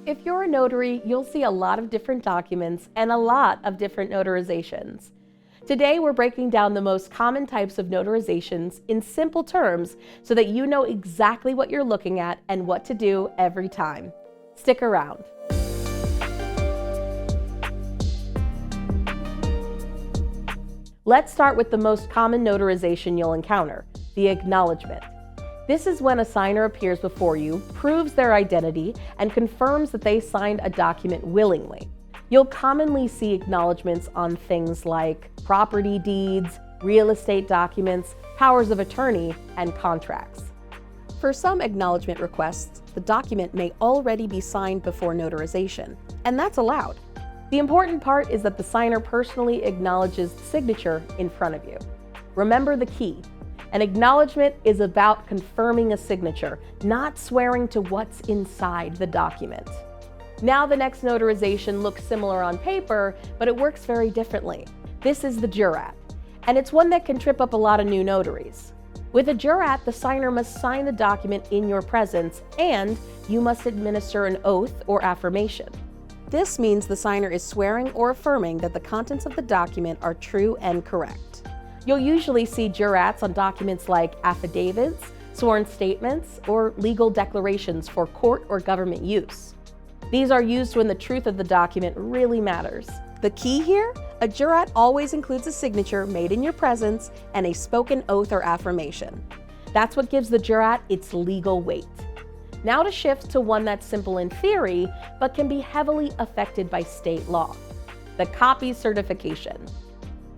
If you're a notary, you'll see a lot of different documents and a lot of different notarizations. Today, we're breaking down the most common types of notarizations in simple terms so that you know exactly what you're looking at and what to do every time. Stick around. Let's start with the most common notarization you'll encounter, the acknowledgment. This is when a signer appears before you, proves their identity, and confirms that they signed a document willingly. You'll commonly see acknowledgments on things like property deeds, real estate documents, powers of attorney, and contracts. For some acknowledgment requests, the document may already be signed before notarization, and that's allowed. The important part is that the signer personally acknowledges the signature in front of you. Remember the key. An acknowledgment is about confirming a signature, not swearing to what's inside the document. Now the next notarization looks similar on paper, but it works very differently. This is the Jurat, and it's one that can trip up a lot of new notaries. With a Jurat, the signer must sign the document in your presence, and you must administer an oath or affirmation. This means the signer is swearing or affirming that the contents of the document are true and correct. You'll usually see jurats on documents like affidavits, sworn statements, or legal declarations for court or government use. These are used when the truth of the document really matters. The key here? A jurat always includes a signature made in your presence and a spoken oath or affirmation. That's what gives the jurat its legal weight. Now to shift to one that's simple in theory, but can be heavily affected by state law, the copy certification.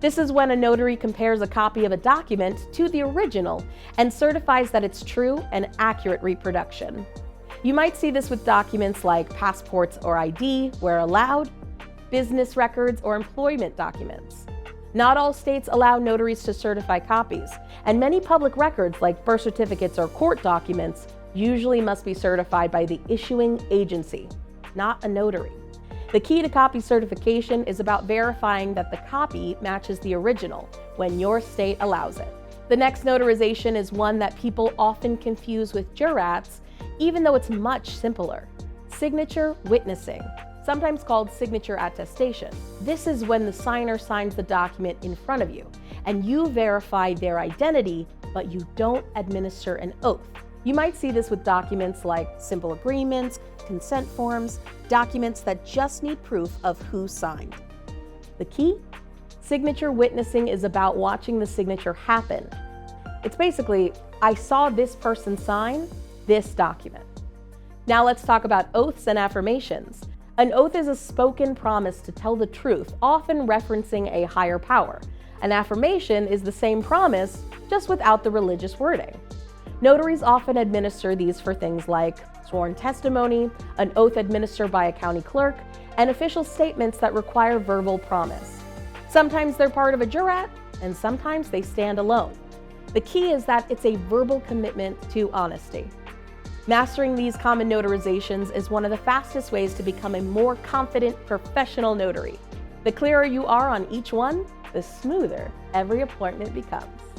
This is when a notary compares a copy of a document to the original and certifies that it's true and accurate reproduction. You might see this with documents like passports or ID, where allowed, business records, or employment documents. Not all states allow notaries to certify copies, and many public records like birth certificates or court documents usually must be certified by the issuing agency, not a notary. The key to copy certification is about verifying that the copy matches the original when your state allows it. The next notarization is one that people often confuse with jurats, even though it's much simpler. Signature witnessing, sometimes called signature attestation. This is when the signer signs the document in front of you, and you verify their identity, but you don't administer an oath. You might see this with documents like simple agreements, consent forms, documents that just need proof of who signed. The key? Signature witnessing is about watching the signature happen. It's basically, I saw this person sign this document. Now let's talk about oaths and affirmations. An oath is a spoken promise to tell the truth, often referencing a higher power. An affirmation is the same promise, just without the religious wording. Notaries often administer these for things like sworn testimony, an oath administered by a county clerk, and official statements that require verbal promise. Sometimes they're part of a jurat, and sometimes they stand alone. The key is that it's a verbal commitment to honesty. Mastering these common notarizations is one of the fastest ways to become a more confident professional notary. The clearer you are on each one, the smoother every appointment becomes.